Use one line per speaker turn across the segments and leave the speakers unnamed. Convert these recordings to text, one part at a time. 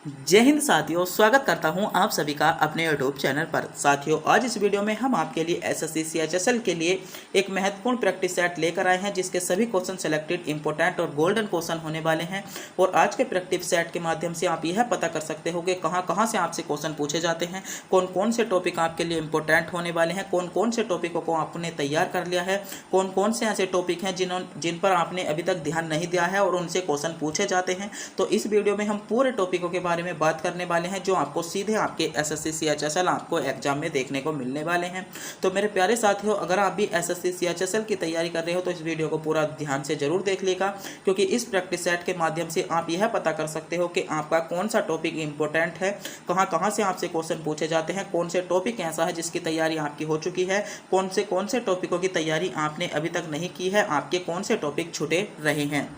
जय हिंद साथियों, स्वागत करता हूं आप सभी का अपने यूट्यूब चैनल पर। साथियों, आज इस वीडियो में हम आपके लिए एसएससी सीएचएसएल के लिए एक महत्वपूर्ण प्रैक्टिस सेट लेकर आए हैं, जिसके सभी क्वेश्चन सेलेक्टेड इंपॉर्टेंट और गोल्डन क्वेश्चन होने वाले हैं। और आज के प्रैक्टिस सेट के माध्यम से आप यह पता कर सकते हो कि कहां कहां से आपसे क्वेश्चन पूछे जाते हैं, कौन कौन से टॉपिक आपके लिए इंपॉर्टेंट होने वाले हैं, कौन कौन से टॉपिकों को आपने तैयार कर लिया है, कौन कौन से ऐसे टॉपिक हैं जिन पर आपने अभी तक ध्यान नहीं दिया है और उनसे क्वेश्चन पूछे जाते हैं। तो इस वीडियो में हम पूरे टॉपिकों के बारे में बात करने वाले हैं, जो आपको सीधे आपके एसएससी सीएचएसएल आपको एग्जाम में देखने को मिलने वाले हैं। तो मेरे प्यारे साथियों, अगर आप भी एसएससी सीएचएसएल की तैयारी कर रहे हो तो इस वीडियो को पूरा ध्यान से जरूर देख लेगा, क्योंकि इस प्रैक्टिस सेट के माध्यम से आप यह पता कर सकते हो कि आपका कौन सा टॉपिक इंपॉर्टेंट है, कहां कहां से आपसे क्वेश्चन पूछे जाते हैं, कौन से टॉपिक ऐसा है जिसकी तैयारी आपकी हो चुकी है, कौन से टॉपिकों की तैयारी आपने अभी तक नहीं की है, आपके कौन से टॉपिक छूटे रहे हैं।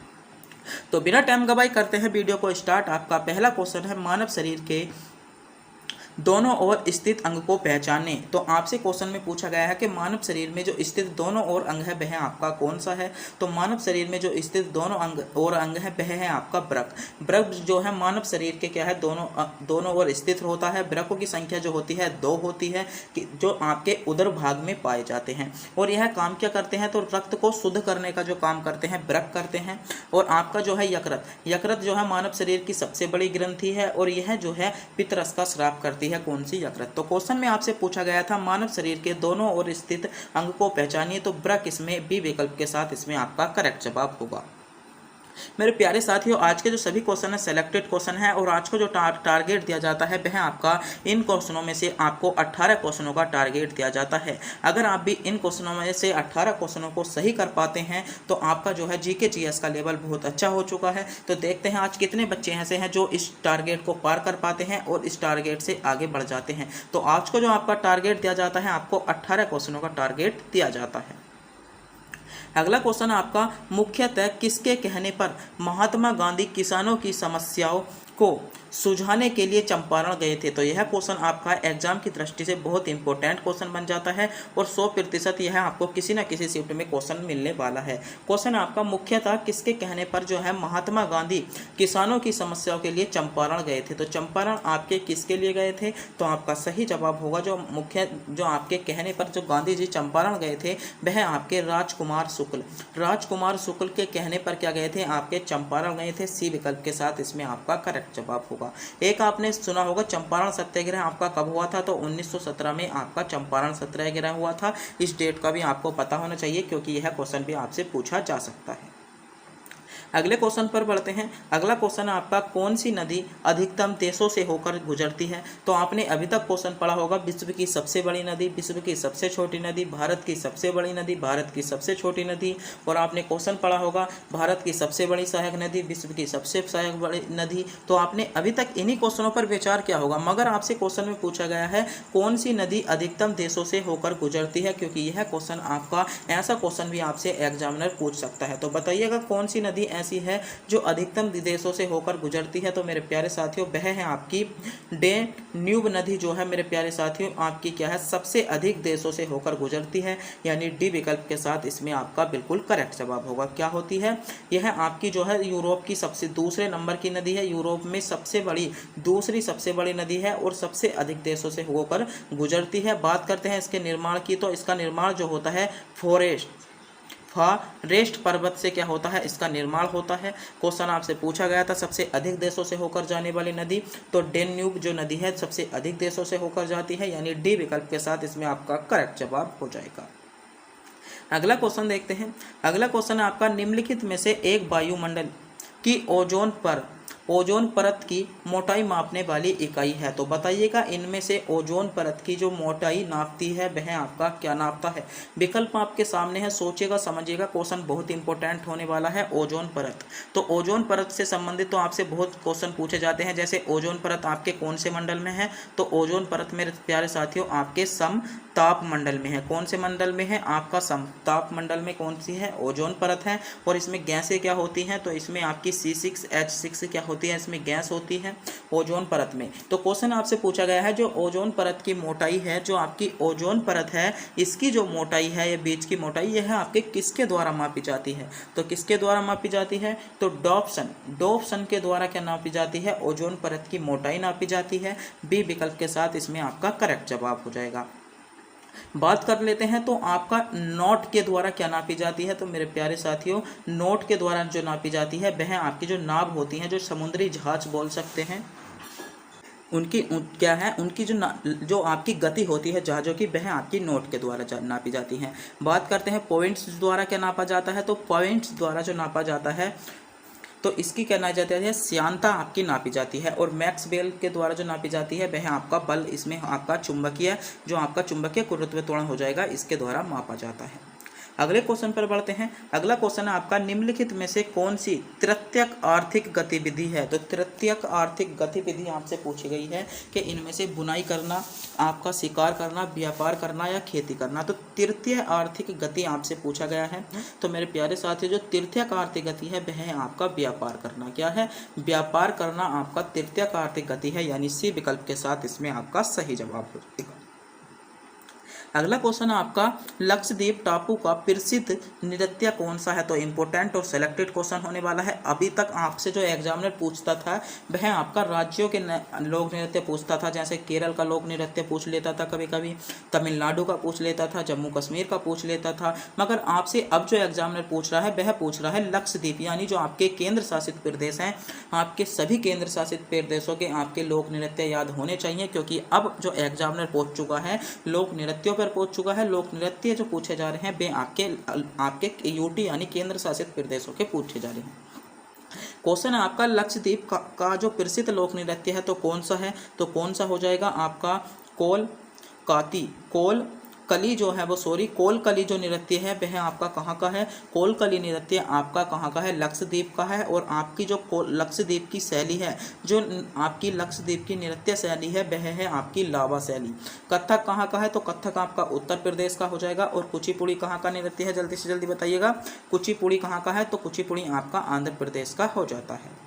तो बिना टाइम गवाई करते हैं वीडियो को स्टार्ट। आपका पहला क्वेश्चन है, मानव शरीर के दोनों ओर स्थित अंग को पहचाने। तो आपसे क्वेश्चन में पूछा गया है कि मानव शरीर में जो स्थित दोनों ओर अंग है वह आपका कौन सा है। तो मानव शरीर में जो स्थित दोनों अंग है वह है आपका वृक्क। वृक्क जो है मानव शरीर के क्या है, दोनों ओर स्थित होता है। वृक्कों की संख्या जो होती है 2 होती है, कि जो आपके उदर भाग में पाए जाते हैं। और यह काम क्या करते हैं, तो रक्त को शुद्ध करने का जो काम करते हैं वृक्क करते हैं। और आपका जो है यकृत जो है मानव शरीर की सबसे बड़ी ग्रंथि है, और यह जो है पित्तरस का स्राव करती है। कौन सी? यकृत। तो क्वेश्चन में आपसे पूछा गया था, मानव शरीर के दोनों ओर स्थित अंग को पहचानिए। तो वृक्क इसमें बी विकल्प के साथ इसमें आपका करेक्ट जवाब होगा। मेरे प्यारे साथियों, आज के जो सभी क्वेश्चन है सेलेक्टेड क्वेश्चन है, और आज को जो टारगेट दिया जाता है वह आपका इन क्वेश्चनों में से आपको 18 क्वेश्चनों का टारगेट दिया जाता है। अगर आप भी इन क्वेश्चनों में से 18 क्वेश्चनों को सही कर पाते हैं तो आपका जो है जीके जीएस का लेवल बहुत अच्छा हो चुका है। तो देखते हैं आज कितने बच्चे ऐसे हैं जो इस टारगेट को पार कर पाते हैं और इस टारगेट से आगे बढ़ जाते हैं। तो आज को जो आपका टारगेट दिया जाता है, आपको 18 क्वेश्चनों का टारगेट दिया जाता है। अगला क्वेश्चन आपका, मुख्यतः किसके कहने पर महात्मा गांधी किसानों की समस्याओं को सुलझाने के लिए चंपारण गए थे। तो यह क्वेश्चन आपका एग्जाम की दृष्टि से बहुत इंपॉर्टेंट क्वेश्चन बन जाता है, और 100% यह आपको किसी न किसी शिफ्ट में क्वेश्चन मिलने वाला है। क्वेश्चन आपका, मुख्यतः किसके कहने पर जो है महात्मा गांधी किसानों की समस्याओं के लिए चंपारण गए थे। तो चंपारण आपके किसके लिए गए थे? तो आपका सही जवाब होगा जो आपके कहने पर जो गांधी जी चंपारण गए थे वह आपके राजकुमार शुक्ल के कहने पर क्या गए थे, आपके चंपारण गए थे। सी विकल्प के साथ इसमें आपका करेक्ट जवाब होगा। एक आपने सुना होगा चंपारण सत्याग्रह आपका कब हुआ था, तो 1917 में आपका चंपारण सत्याग्रह हुआ था। इस डेट का भी आपको पता होना चाहिए, क्योंकि यह क्वेश्चन भी आपसे पूछा जा सकता है। अगले क्वेश्चन पर बढ़ते हैं। अगला क्वेश्चन आपका, कौन सी नदी अधिकतम देशों से होकर गुजरती है। तो आपने अभी तक क्वेश्चन पढ़ा होगा, विश्व की सबसे बड़ी नदी, विश्व की सबसे छोटी नदी, भारत की सबसे बड़ी नदी, भारत की सबसे छोटी नदी। और आपने क्वेश्चन पढ़ा होगा, भारत की सबसे बड़ी सहायक नदी, विश्व की सबसे सहायक बड़ी नदी। तो आपने अभी तक इन्हीं क्वेश्चनों पर विचार किया होगा, मगर आपसे क्वेश्चन में पूछा गया है कौन सी नदी अधिकतम देशों से होकर गुजरती है, क्योंकि यह क्वेश्चन आपका ऐसा क्वेश्चन भी आपसे एग्जामिनर पूछ सकता है। तो बताइएगा कौन सी नदी ऐसी है जो अधिकतम देशों से होकर गुजरती है। तो मेरे प्यारे साथियों, वह है आपकी डेन्यूब नदी, जो है मेरे प्यारे साथियों आपकी क्या है, सबसे अधिक देशों से होकर गुजरती है, यानी डी विकल्प के साथ इसमें आपका बिल्कुल करेक्ट जवाब होगा। क्या होती है? यह आपकी जो है यूरोप की सबसे दूसरे नंबर की नदी है, यूरोप में दूसरी सबसे बड़ी नदी है, और सबसे अधिक देशों से होकर गुजरती है। बात करते हैं इसके निर्माण की, तो इसका निर्माण जो होता है फॉरेस्ट पर्वत से क्या होता है, इसका निर्माण होता है। क्वेश्चन आपसे पूछा गया था सबसे अधिक देशों से होकर जाने वाली नदी, तो डेन्यूब जो नदी है सबसे अधिक देशों से होकर जाती है, यानी डी विकल्प के साथ इसमें आपका करेक्ट जवाब हो जाएगा। अगला क्वेश्चन देखते हैं। अगला क्वेश्चन आपका, निम्नलिखित में से एक वायुमंडल की ओजोन परत की मोटाई मापने वाली इकाई है। तो बताइएगा इनमें से ओजोन परत की जो मोटाई नापती है वह आपका क्या नापता है। विकल्प आपके सामने है, सोचिएगा समझिएगा, क्वेश्चन बहुत इंपॉर्टेंट होने वाला है। ओजोन परत, तो ओजोन परत से संबंधित तो आपसे बहुत क्वेश्चन पूछे जाते हैं, जैसे ओजोन परत आपके कौन से मंडल में है। तो ओजोन परत मेरे प्यारे साथियों आपके ताप मंडल में है। कौन से मंडल में है? आपका समताप मंडल में कौन सी है? ओजोन परत है। और इसमें गैसें क्या होती हैं? तो इसमें आपकी C6H6 क्या होती है? इसमें गैस होती है ओजोन परत में। तो क्वेश्चन आपसे पूछा गया है जो ओजोन परत की मोटाई है, जो आपकी ओजोन परत है, इसकी जो मोटाई है, ये बीच की मोटाई, यह आपके किसके द्वारा मापी जाती है? तो किसके द्वारा मापी जाती है? तो डॉप्सन के द्वारा क्या नापी जाती है? ओजोन परत की मोटाई नापी जाती है। बी विकल्प के साथ इसमें आपका करेक्ट जवाब हो जाएगा। बात कर लेते हैं तो आपका नॉट के द्वारा क्या नापी जाती है? तो मेरे प्यारे साथियों, नॉट के द्वारा जो नापी जाती है वह आपकी जो नाव होती हैं, जो समुद्री जहाज बोल सकते हैं, क्या है, उनकी जो आपकी गति होती है जहाज़ों की, वह आपकी नोट के द्वारा नापी जाती है। बात करते हैं पॉइंट्स द्वारा क्या नापा जाता है। तो पॉइंट्स द्वारा जो नापा जाता है, तो इसकी क्या नापी जाती है? श्यानता आपकी नापी जाती है। और मैक्सवेल के द्वारा जो नापी जाती है वह आपका बल, इसमें आपका चुंबकीय, जो आपका चुंबकीय गुरुत्व त्वरण हो जाएगा, इसके द्वारा मापा जाता है। अगले क्वेश्चन पर बढ़ते हैं। अगला क्वेश्चन है आपका, निम्नलिखित में से कौन सी तृतीयक आर्थिक गतिविधि है? तो तृतीयक आर्थिक गतिविधि आपसे पूछी गई है कि इनमें से बुनाई करना, आपका शिकार करना, व्यापार करना या खेती करना। तो तृतीय आर्थिक गति आपसे पूछा गया है। तो मेरे प्यारे साथी, जो तृतीयक आर्थिक गति है वह है आपका व्यापार करना। क्या है? व्यापार करना आपका तृतीयक आर्थिक गति है, यानी सी विकल्प के साथ इसमें आपका सही जवाब हो जाएगा। अगला क्वेश्चन है आपका, लक्षद्वीप टापू का प्रसिद्ध नृत्य कौन सा है? तो इंपॉर्टेंट और सेलेक्टेड क्वेश्चन होने वाला है। अभी तक आपसे जो एग्जामिनर पूछता था वह आपका राज्यों के लोक नृत्य पूछता था, जैसे केरल का लोक नृत्य पूछ लेता था, कभी कभी तमिलनाडु का पूछ लेता था, जम्मू कश्मीर का पूछ लेता था। मगर आपसे अब जो एग्जामिनर पूछ रहा है वह पूछ रहा है लक्षद्वीप, यानी जो आपके केंद्र शासित प्रदेश हैं, आपके सभी केंद्र शासित प्रदेशों के आपके लोक नृत्य याद होने चाहिए, क्योंकि अब जो एग्जामिनर पहुंच चुका है लोक नृत्यों पहुंच चुका है। लोक नृत्य जो पूछे जा रहे हैं वे आपके यूटी यानी केंद्र शासित प्रदेशों के पूछे जा रहे हैं। क्वेश्चन है आपका, लक्षद्वीप का जो प्रसिद्ध लोक नृत्य है तो कौन सा है? तो कौन सा हो जाएगा आपका? कोलकली जो है वो, कोलकली जो नृत्य है वह आपका कहाँ का है? कोलकली नृत्य आपका कहाँ का है? लक्षद्वीप का है। और आपकी जो लक्षद्वीप की शैली है, जो आपकी लक्षद्वीप की नृत्य शैली है वह है आपकी लावा शैली। कथक कहाँ का है? तो कथक आपका उत्तर प्रदेश का हो जाएगा। और कुचिपुड़ी कहाँ का नृत्य है? जल्दी से जल्दी बताइएगा। कुचिपुड़ी कहाँ का है? तो कुचिपुड़ी आपका आंध्र प्रदेश का हो जाता है।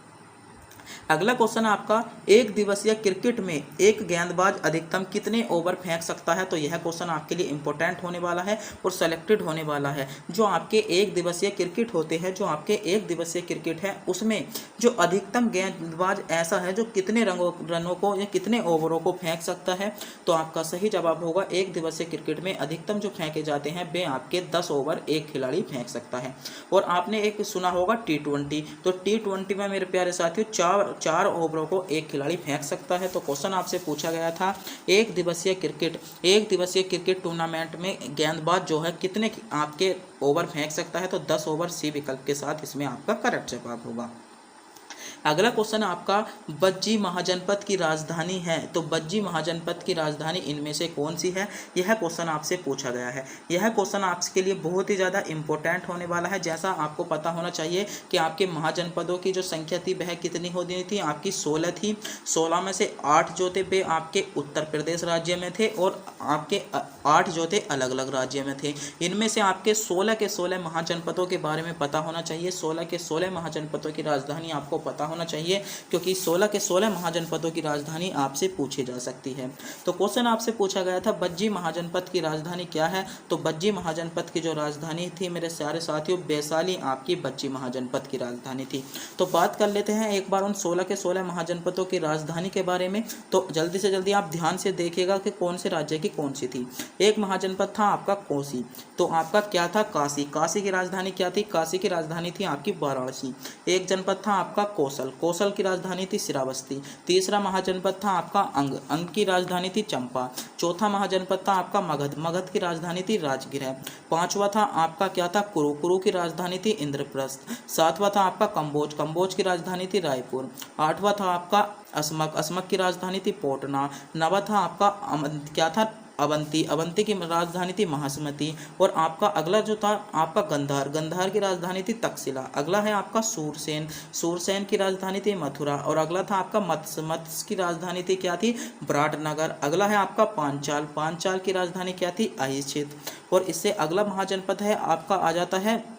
अगला क्वेश्चन आपका, एक दिवसीय क्रिकेट में एक गेंदबाज अधिकतम कितने ओवर फेंक सकता है? तो यह क्वेश्चन आपके लिए इंपॉर्टेंट होने वाला है और सेलेक्टेड होने वाला है। जो आपके एक दिवसीय क्रिकेट होते हैं, जो आपके एक दिवसीय क्रिकेट है, उसमें जो अधिकतम गेंदबाज ऐसा है जो कितने रनों को या कितने ओवरों को फेंक सकता है? तो आपका सही जवाब होगा, एक दिवसीय क्रिकेट में अधिकतम जो फेंके जाते हैं वे आपके 10 ओवर एक खिलाड़ी फेंक सकता है। और आपने एक सुना होगा T20, तो T20 में मेरे प्यारे साथियों चार ओवरों को एक खिलाड़ी फेंक सकता है। तो क्वेश्चन आपसे पूछा गया था, एक दिवसीय क्रिकेट टूर्नामेंट में गेंदबाज जो है कितने आपके ओवर फेंक सकता है? तो 10 ओवर, सी विकल्प के साथ इसमें आपका करेक्ट जवाब होगा। अगला क्वेश्चन आपका, बज्जी महाजनपद की राजधानी है। तो बज्जी महाजनपद की राजधानी इनमें से कौन सी है? यह क्वेश्चन आपसे पूछा गया है। यह क्वेश्चन आपके लिए बहुत ही ज़्यादा इंपॉर्टेंट होने वाला है। जैसा आपको पता होना चाहिए कि आपके महाजनपदों की जो संख्या थी वह कितनी होनी थी? आपकी 16 थी। 16 में से 8 जो थे वे आपके उत्तर प्रदेश राज्य में थे और आपके 8 जो थे अलग अलग राज्य में थे। इनमें से आपके 16 के 16 महाजनपदों के बारे में पता होना चाहिए। 16 के 16 महाजनपदों की राजधानी आपको पता होना चाहिए, क्योंकि 16 के 16 महाजनपदों की राजधानी आपसे पूछी जा सकती है। तो क्वेश्चन आपसे पूछा गया था, बज्जी महाजनपद की राजधानी क्या है? तो बज्जी महाजनपद की जो राजधानी थी मेरे सारे साथियों, वैशाली आपकी बज्जी महाजनपद की राजधानी थी। तो बात कर लेते हैं एक बार उन 16 के 16 महाजनपदों की राजधानी के बारे में। तो जल्दी से जल्दी आप ध्यान से देखिएगा कि कौन से राज्य की कौन सी थी। एक महाजनपद था आपका कोसी, तो आपका क्या था? काशी। काशी की राजधानी क्या थी? काशी की राजधानी थी आपकी वाराणसी। एक जनपद था आपका कौशल की राजधानी थी श्रावस्ती। तीसरा महाजनपद था आपका अंग की राजधानी थी चंपा। चौथा महाजनपद था आपका मगध की राजधानी थी राजगृह। पांचवा था आपका क्या था? कुरु की राजधानी थी इंद्रप्रस्थ। सातवां था आपका कंबोज की राजधानी थी रायपुर। आठवां था आपका असमक की राजधानी थी पोटना। नवा था आपका क्या था? अवंती, अवंती की राजधानी थी महासमती। और आपका अगला जो था आपका गंधार, गंधार की राजधानी थी तक्षशिला। अगला है आपका सूरसेन, सूरसेन की राजधानी थी मथुरा। और अगला था आपका मत्स्य, मत्स्य की राजधानी थी क्या थी, विराटनगर। अगला है आपका पांचाल, पांचाल की राजधानी क्या थी, अहिच्छित। और इससे अगला महाजनपद है आपका आ जाता है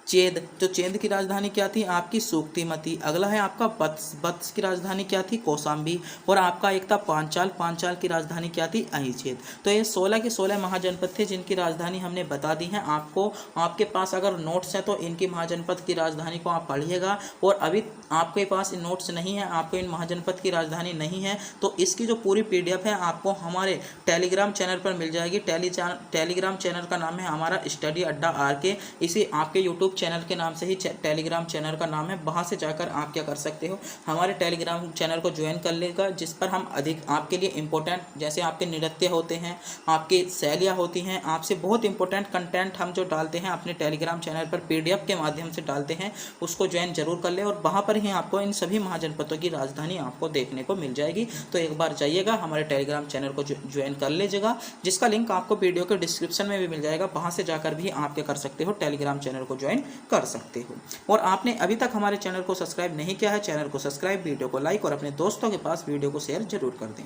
चेद, तो चेद की राजधानी क्या थी आपकी, सूक्तिमती। अगला है आपका बत्स, बत्स की राजधानी क्या थी, कौशाम्बी। और आपका एक था पांचाल, पांचाल की राजधानी क्या थी, अहिच्छेद। तो ये 16 के 16 महाजनपद थे जिनकी राजधानी हमने बता दी है आपको। आपके पास अगर नोट्स है तो इनकी महाजनपद की राजधानी को आप पढ़िएगा। और अभी आपके पास नोट्स नहीं है, आपको इन महाजनपद की राजधानी नहीं है, तो इसकी जो पूरी PDF है आपको हमारे टेलीग्राम चैनल पर मिल जाएगी। टेलीग्राम चैनल का नाम है हमारा स्टडी अड्डा RK। इसी आपके यूट्यूब चैनल के नाम से ही टेलीग्राम चैनल का नाम है। वहां से जाकर आप क्या कर सकते हो, हमारे टेलीग्राम चैनल को ज्वाइन कर लेगा, जिस पर हम अधिक आपके लिए इंपॉर्टेंट, जैसे आपके नृत्य होते हैं, आपकी शैलियाँ होती हैं, आपसे बहुत इंपॉर्टेंट कंटेंट हम जो डालते हैं अपने टेलीग्राम चैनल पर PDF के माध्यम से डालते हैं, उसको ज्वाइन जरूर कर ले। और वहाँ पर ही आपको इन सभी महाजनपदों की राजधानी आपको देखने को मिल जाएगी। तो एक बार जाइएगा, हमारे टेलीग्राम चैनल को ज्वाइन कर लीजिएगा, जिसका लिंक आपको वीडियो के डिस्क्रिप्शन में भी मिल जाएगा। वहाँ से जाकर भी आप क्या कर सकते हो, टेलीग्राम चैनल को ज्वाइन कर सकते हो। और आपने अभी तक हमारे चैनल को सब्सक्राइब नहीं किया है, चैनल को सब्सक्राइब, वीडियो को लाइक और अपने दोस्तों के पास वीडियो को शेयर जरूर कर दें।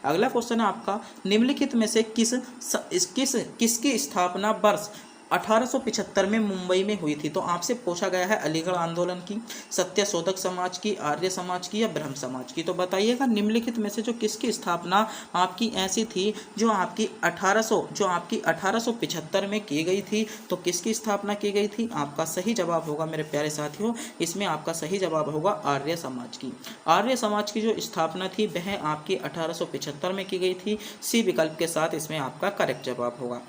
अगला क्वेश्चन है आपका, निम्नलिखित में से किसकी स्थापना वर्ष 1875 में मुंबई में हुई थी। तो आपसे पूछा गया है अलीगढ़ आंदोलन की, सत्यशोधक समाज की, आर्य समाज की या ब्रह्म समाज की। तो बताइएगा निम्नलिखित में से जो किसकी स्थापना आपकी ऐसी थी जो आपकी 1875 में की गई थी। तो किसकी स्थापना की गई थी, आपका सही जवाब होगा मेरे प्यारे साथियों, इसमें आपका सही जवाब होगा आर्य समाज की। आर्य समाज की जो स्थापना थी वह आपकी 1875 में की गई थी। सी विकल्प के साथ इसमें आपका करेक्ट जवाब होगा।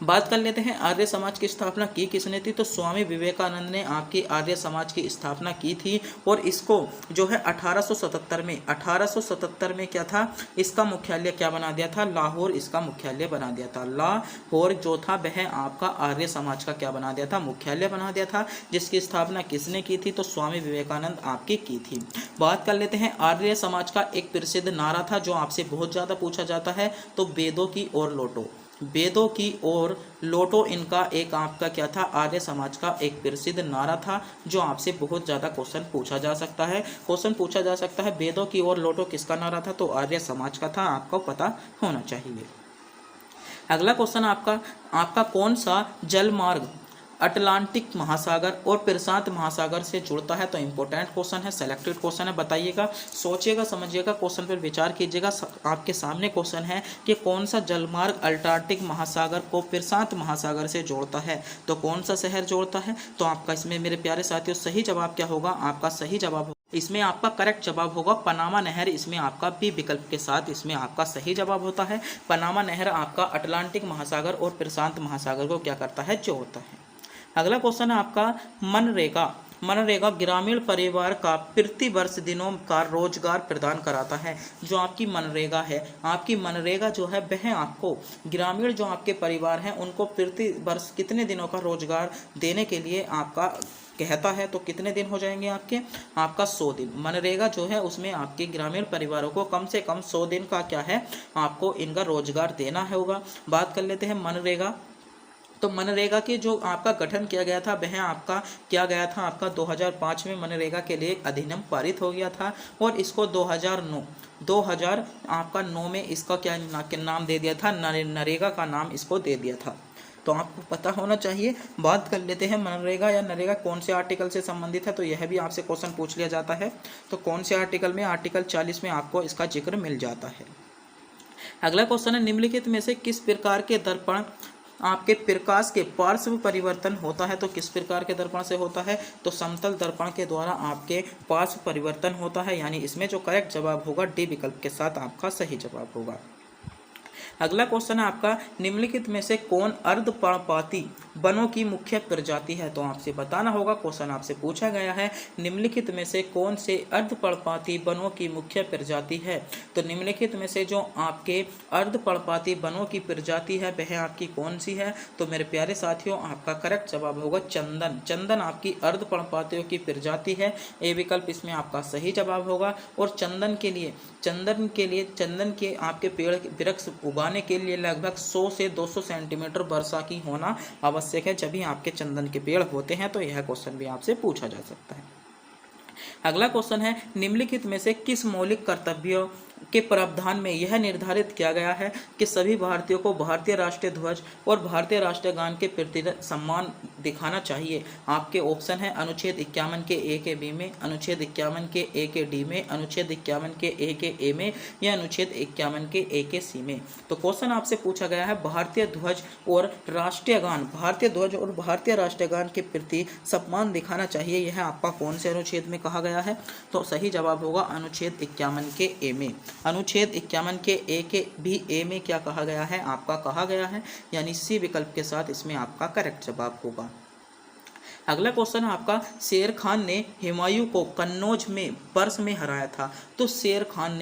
बात कर लेते हैं आर्य समाज की स्थापना की किसने थी। तो स्वामी विवेकानंद ने आपकी आर्य समाज की स्थापना की थी। और इसको जो है 1877 में क्या था, इसका मुख्यालय क्या बना दिया था, लाहौर इसका मुख्यालय बना दिया था। लाहौर जो था वह आपका आर्य समाज का क्या बना दिया था, मुख्यालय बना दिया था। जिसकी स्थापना किसने की थी, तो स्वामी विवेकानंद आपकी की थी। बात कर लेते हैं आर्य समाज का एक प्रसिद्ध नारा था जो आपसे बहुत ज्यादा पूछा जाता है, तो वेदों की ओर लौटो, वेदों की ओर लौटो इनका एक आपका क्या था, आर्य समाज का एक प्रसिद्ध नारा था जो आपसे बहुत ज़्यादा क्वेश्चन पूछा जा सकता है। वेदों की ओर लौटो किसका नारा था, तो आर्य समाज का था, आपको पता होना चाहिए। अगला क्वेश्चन आपका कौन सा जल मार्ग अटलांटिक महासागर और प्रशांत महासागर से जुड़ता है। तो इंपॉर्टेंट क्वेश्चन है, सेलेक्टेड क्वेश्चन है। बताइएगा, सोचिएगा, समझिएगा, क्वेश्चन पर विचार कीजिएगा। आपके सामने क्वेश्चन है कि कौन सा जलमार्ग अटलांटिक महासागर को प्रशांत महासागर से जोड़ता है। तो कौन सा शहर जोड़ता है, तो आपका इसमें मेरे प्यारे साथियों सही जवाब क्या होगा, आपका सही जवाब इसमें आपका करेक्ट जवाब होगा पनामा नहर। इसमें आपका बी विकल्प के साथ इसमें आपका सही जवाब होता है। पनामा नहर आपका अटलांटिक महासागर और प्रशांत महासागर को क्या करता है, जोड़ता है। अगला क्वेश्चन है आपका मनरेगा। मनरेगा ग्रामीण परिवार का प्रति वर्ष दिनों का रोजगार प्रदान कराता है। जो आपकी मनरेगा है, आपकी मनरेगा जो है वह आपको ग्रामीण जो आपके परिवार हैं उनको प्रति वर्ष कितने दिनों का रोजगार देने के लिए आपका कहता है। तो कितने दिन हो जाएंगे आपका 100 दिन। मनरेगा जो है उसमें आपके ग्रामीण परिवारों को कम से कम 100 दिन का क्या है, आपको इनका रोजगार देना होगा। बात कर लेते हैं मनरेगा। तो मनरेगा के जो आपका गठन किया गया था वह आपका किया गया था आपका 2005 में मनरेगा के लिए अधिनियम पारित हो गया था। और इसको 2000 आपका 9 में इसका क्या नाम दे दिया था, नरेगा का नाम इसको दे दिया था। तो आपको पता होना चाहिए। बात कर लेते हैं मनरेगा या नरेगा कौन से आर्टिकल से संबंधित है, तो यह भी आपसे क्वेश्चन पूछ लिया जाता है। तो कौन से आर्टिकल में, आर्टिकल 40 में आपको इसका जिक्र मिल जाता है। अगला क्वेश्चन है, निम्नलिखित में से किस प्रकार के दर्पण आपके प्रकाश के पार्श्व परिवर्तन होता है। तो किस प्रकार के दर्पण से होता है, तो समतल दर्पण के द्वारा आपके पार्श्व परिवर्तन होता है। यानी इसमें जो करेक्ट जवाब होगा डी विकल्प के साथ आपका सही जवाब होगा। अगला क्वेश्चन है आपका, निम्नलिखित में से कौन अर्धपर्णपाती वनों की मुख्य प्रजाति है? तो आपसे बताना होगा, क्वेश्चन आपसे पूछा गया है निम्नलिखित में से कौन से अर्धपर्णपाती वनों की मुख्य प्रजाति है। तो निम्नलिखित में से जो आपके अर्धपर्णपाती वनों की प्रजाति है वह आपकी कौन सी है? तो मेरे प्यारे साथियों, आपका करेक्ट जवाब होगा चंदन। चंदन आपकी अर्धपर्णपातियों की प्रजाति है, ए विकल्प इसमें आपका सही जवाब होगा। और चंदन के आपके पेड़ वृक्ष उगाने के लिए लगभग 100 से 200 सेंटीमीटर वर्षा की होना आवश्यक है, जब भी आपके चंदन के पेड़ होते हैं। तो यह क्वेश्चन भी आपसे पूछा जा सकता है। अगला क्वेश्चन है, निम्नलिखित में से किस मौलिक कर्तव्यों के प्रावधान में यह निर्धारित किया गया है कि सभी भारतीयों को भारतीय राष्ट्रीय ध्वज और भारतीय राष्ट्रीय गान के प्रति सम्मान दिखाना चाहिए? आपके ऑप्शन है अनुच्छेद 51 के ए के बी में, अनुच्छेद 51 के ए के डी में, अनुच्छेद 51 के ए के ए में या अनुच्छेद 51 के ए के सी में। तो क्वेश्चन आपसे पूछा गया है भारतीय ध्वज और राष्ट्रीय गान, भारतीय ध्वज और भारतीय राष्ट्रीय गान के प्रति सम्मान दिखाना चाहिए, यह आपका कौन से अनुच्छेद में कहा गया है? तो सही जवाब होगा अनुच्छेद 51 के ए में। अनुच्छेद 51 के ए के भी ए में क्या कहा गया है? आपका कहा गया है, यानी सी विकल्प के साथ इसमें आपका करेक्ट जवाब होगा। अगला क्वेश्चन है आपका, शेर खान ने हुमायूं को कन्नौज में वर्ष में हराया था। तो शेर खान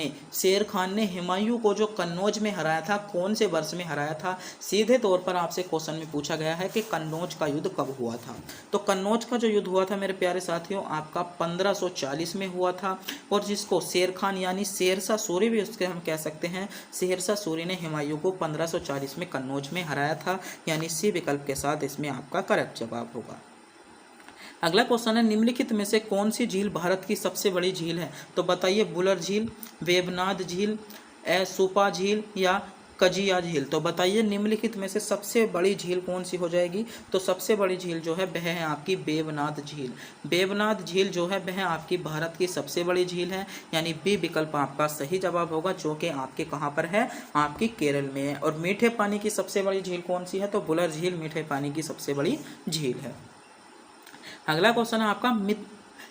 ने हुमायूं को जो कन्नौज में हराया था, कौन से वर्ष में हराया था? सीधे तौर पर आपसे क्वेश्चन में पूछा गया है कि कन्नौज का युद्ध कब हुआ था। तो कन्नौज का जो युद्ध हुआ था मेरे प्यारे साथियों, आपका 1540 में हुआ था। और जिसको शेर खान यानी शेरशाह सूरी भी उसके हम कह सकते हैं, शेरशाह सूरी ने हुमायूं को 1540 में कन्नौज में हराया था, यानी सी विकल्प के साथ इसमें आपका करेक्ट जवाब होगा। अगला क्वेश्चन है, निम्नलिखित में से कौन सी झील भारत की सबसे बड़ी झील है? तो बताइए, बुलर झील, वेबनाथ झील, सुपा झील या कजिया झील। तो बताइए निम्नलिखित में से सबसे बड़ी झील कौन सी हो जाएगी? तो सबसे बड़ी झील जो है वह है आपकी वेबनाथ झील। वेबनाथ झील जो है वह आपकी भारत की सबसे बड़ी झील है, यानी बी विकल्प आपका सही जवाब होगा, जो कि आपके कहाँ पर है? आपकी केरल में है। और मीठे पानी की सबसे बड़ी झील कौन सी है? तो बुलर झील मीठे पानी की सबसे बड़ी झील है। अगला क्वेश्चन है आपका,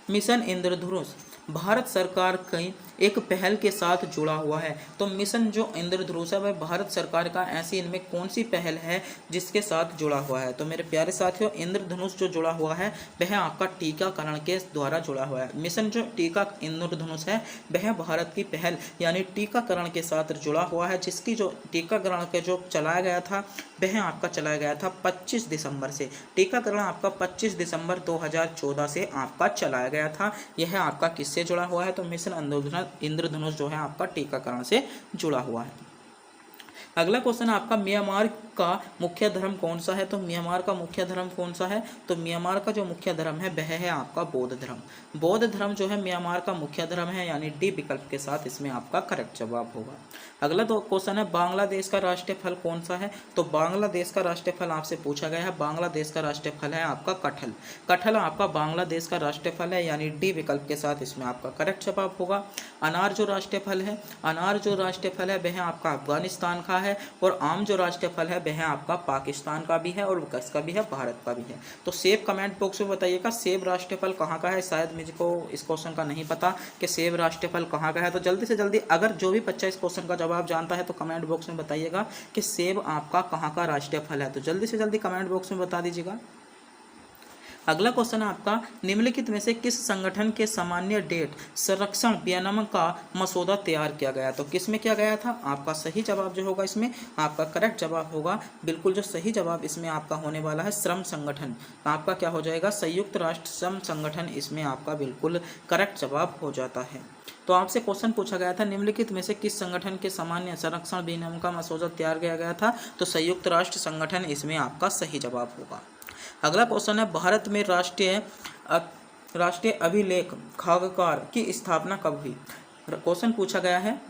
मिशन इंद्रधनुष भारत सरकार की एक पहल के साथ जुड़ा हुआ है। तो मिशन जो इंद्रधनुष है वह भारत सरकार का ऐसी इनमें कौन सी पहल है जिसके साथ जुड़ा हुआ है? तो मेरे प्यारे साथियों, इंद्रधनुष जो जुड़ा हुआ है वह आपका टीकाकरण के द्वारा जुड़ा हुआ है। मिशन जो टीका इंद्रधनुष है वह भारत की पहल यानी टीकाकरण के साथ जुड़ा हुआ है, जिसकी जो टीकाकरण के जो चलाया गया था वह आपका चलाया गया था 25 दिसंबर से। टीकाकरण आपका 25 दिसंबर 2014 से आपका चलाया गया था। यह आपका किससे जुड़ा हुआ है? तो मिशन इंद्रधनुष जो है आपका टीकाकरण से जुड़ा हुआ है। अगला क्वेश्चन आपका, म्यांमार का मुख्य धर्म कौन सा है? तो म्यांमार का मुख्य धर्म कौन सा है? तो म्यांमार का जो मुख्य धर्म है वह है आपका बौद्ध धर्म। बौद्ध धर्म जो है म्यांमार का मुख्य धर्म है, यानी डी विकल्प के साथ इसमें आपका करेक्ट जवाब होगा। अगला दो क्वेश्चन है, बांग्लादेश का राष्ट्रीय फल कौन सा है? तो बांग्लादेश का राष्ट्रीय फल आपसे पूछा गया है। बांग्लादेश का राष्ट्रीय फल है आपका कटहल। कटहल आपका बांग्लादेश का राष्ट्रीय फल है, यानी डी विकल्प के साथ इसमें आपका करेक्ट जवाब होगा। अनार जो राष्ट्रीय फल है वह आपका अफगानिस्तान का है, और आम जो राष्ट्रीय फल है वह आपका पाकिस्तान का भी है और किसका भी है? भारत का भी है। तो सेब कमेंट बॉक्स में बताइएगा, सेब राष्ट्रीय फल कहाँ का है? शायद मुझको इस क्वेश्चन का नहीं पता कि सेब राष्ट्रीय फल कहाँ का है। तो जल्दी से जल्दी अगर जो भी बच्चा इस क्वेश्चन का जवाब जानता है तो कमेंट बॉक्स में बताइएगा कि सेब आपका कहाँ का राष्ट्रीय फल है। तो जल्दी से जल्दी कमेंट बॉक्स में बता दीजिएगा। अगला क्वेश्चन है आपका, निम्नलिखित में से किस संगठन के सामान्य डेट संरक्षण विनियम का मसौदा तैयार किया गया? तो किस में किया गया था? आपका सही जवाब जो होगा इसमें आपका करेक्ट जवाब होगा, बिल्कुल जो सही जवाब इसमें आपका होने वाला है श्रम संगठन। आपका क्या हो जाएगा? संयुक्त राष्ट्र श्रम संगठन इसमें आपका बिल्कुल करेक्ट जवाब हो जाता है। तो आपसे क्वेश्चन पूछा गया था, निम्नलिखित में से किस संगठन के सामान्य संरक्षण विनियम का मसौदा तैयार किया गया था? तो संयुक्त राष्ट्र संगठन इसमें आपका सही जवाब होगा। अगला क्वेश्चन है, भारत में राष्ट्रीय अभिलेखागार की स्थापना कब हुई? क्वेश्चन पूछा गया है,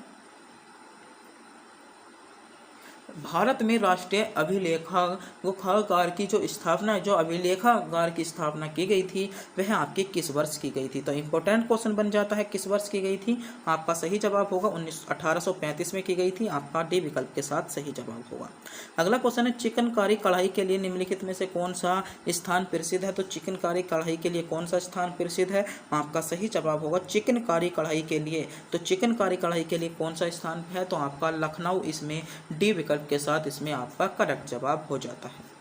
भारत में राष्ट्रीय अभिलेखागार की जो स्थापना जो अभिलेखागार की स्थापना की गई थी वह आपके किस वर्ष की गई थी? तो इंपॉर्टेंट क्वेश्चन बन जाता है, किस वर्ष की गई थी? आपका सही जवाब होगा 1835 में की गई थी। आपका डी विकल्प के साथ सही जवाब होगा। अगला क्वेश्चन है, चिकनकारी कढ़ाई के लिए निम्नलिखित में से कौन सा स्थान प्रसिद्ध है? तो चिकनकारी कढ़ाई के लिए कौन सा स्थान प्रसिद्ध है? आपका सही जवाब होगा चिकनकारी कढ़ाई के लिए। तो चिकनकारी कढ़ाई के लिए कौन सा स्थान है? तो आपका लखनऊ इसमें डी विकल्प विकल्प के साथ इसमें आपका करेक्ट जवाब हो जाता है।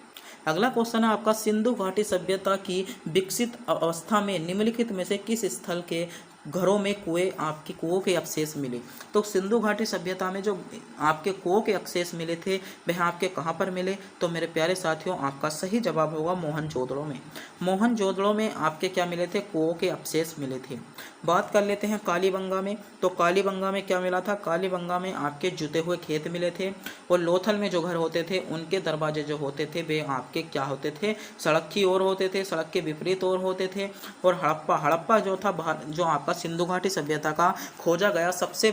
अगला क्वेश्चन है आपका, सिंधु घाटी सभ्यता की विकसित अवस्था में निम्नलिखित में से किस स्थल के घरों में कुओं के अवशेष मिले। तो सिंधु घाटी सभ्यता में जो आपके कुओं के अवशेष मिले थे वह आपके कहाँ पर मिले। तो मेरे प्यारे साथियों, आपका सही जवाब होगा मोहनजोदड़ो में। मोहनजोदड़ो में आपके क्या मिले थे, कुओं के अवशेष मिले थे। बात कर लेते हैं कालीबंगा में। तो कालीबंगा में क्या मिला था, कालीबंगा में आपके जुते हुए खेत मिले थे और लोथल में जो घर होते थे उनके दरवाजे जो होते थे वे आपके क्या होते थे, सड़क की ओर होते थे, सड़क के विपरीत ओर होते थे। और हड़प्पा जो था, जो आपका सिंधु घाटी सभ्यता का खोजा गया सबसे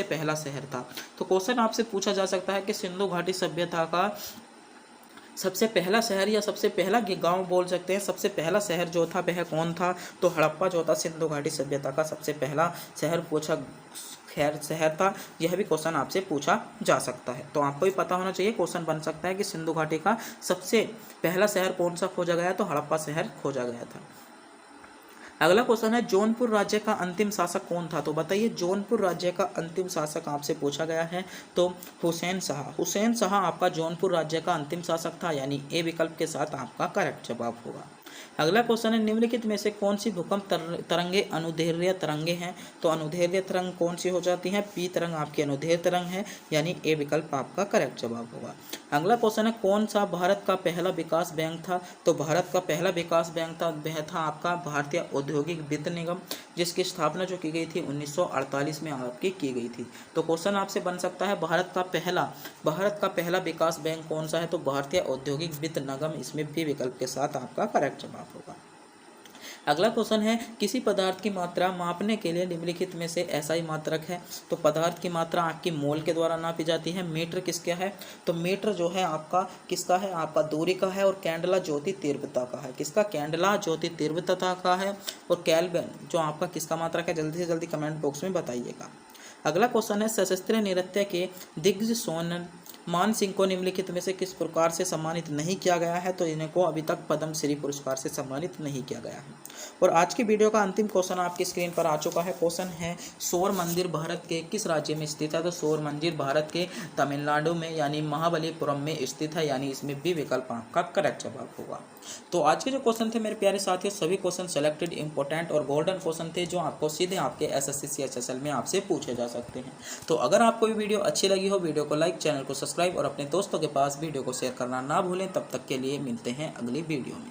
पहला शहर था। तो क्वेश्चन आपसे पूछा जा सकता है कि सिंधु घाटी सभ्यता का सबसे पहला शहर या सबसे पहला गांव बोल सकते हैं, सबसे पहला शहर जो था वह कौन था। तो हड़प्पा जो था सिंधु घाटी सभ्यता का सबसे पहला शहर था। यह भी क्वेश्चन आपसे पूछा जा सकता है, तो आपको भी पता होना चाहिए। क्वेश्चन बन सकता है कि सिंधु घाटी का सबसे पहला शहर कौन सा खोजा गया, तो हड़प्पा शहर खोजा गया था। अगला क्वेश्चन है, जौनपुर राज्य का अंतिम शासक कौन था। तो बताइए, जौनपुर राज्य का अंतिम शासक आपसे पूछा गया है। तो हुसैन शाह आपका जौनपुर राज्य का अंतिम शासक था, यानी ए विकल्प के साथ आपका करेक्ट जवाब होगा। अगला क्वेश्चन है, निम्नलिखित में से कौन सी भूकंप तरंगे अनुदैर्ध्य तरंगे हैं। तो अनुदैर्ध्य तरंग कौन सी हो जाती है, पी तरंग आपकी अनुदैर्ध्य तरंग है, यानी ए विकल्प आपका करेक्ट जवाब होगा। अगला क्वेश्चन है, कौन सा भारत का पहला विकास बैंक था। तो भारत का पहला विकास बैंक था वह था आपका भारतीय औद्योगिक वित्त निगम, जिसकी स्थापना जो की गई थी 1948 में आपकी की गई थी। तो क्वेश्चन आपसे बन सकता है, भारत का पहला विकास बैंक कौन सा है। तो भारतीय औद्योगिक वित्त निगम, इसमें भी विकल्प के साथ आपका करेक्ट जवाब होगा। अगला क्वेश्चन है, किसी पदार्थ की मात्रा मापने के लिए निम्नलिखित में से ऐसा ही मात्रक है। तो पदार्थ की मात्रा आपकी मोल के द्वारा नापी जाती है। मीटर किसका है, तो मीटर जो है आपका किसका है, आपका दूरी का है। और कैंडला ज्योति तीव्रता का है, किसका, कैंडला ज्योति तीव्रता का है। और केल्विन जो आपका किसका मात्रक है, जल्दी से जल्दी कमेंट बॉक्स में बताइएगा। अगला क्वेश्चन है, सशस्त्र नृत्य के दिग्गज सोनन मान सिंह को निम्नलिखित में से किस प्रकार से सम्मानित नहीं किया गया है। तो इनको अभी तक पद्म श्री पुरस्कार से सम्मानित नहीं किया गया है। और आज की वीडियो का अंतिम क्वेश्चन आपकी स्क्रीन पर आ चुका है। क्वेश्चन है, सौर मंदिर भारत के किस राज्य में स्थित है। तो सौर मंदिर भारत के तमिलनाडु में यानी महाबलीपुरम में स्थित है, यानी इसमें भी विकल्प आपका करेक्ट जवाब होगा। तो आज के जो क्वेश्चन थे मेरे प्यारे साथियों, सभी क्वेश्चन सेलेक्टेड, इंपॉर्टेंट और गोल्डन क्वेश्चन थे, जो आपको सीधे आपके एसएससी CHSL में आपसे पूछे जा सकते हैं। तो अगर आपको ये वीडियो अच्छी लगी हो, वीडियो को लाइक, चैनल को सब्सक्राइब और अपने दोस्तों के पास वीडियो को शेयर करना ना भूलें। तब तक के लिए मिलते हैं अगली वीडियो में।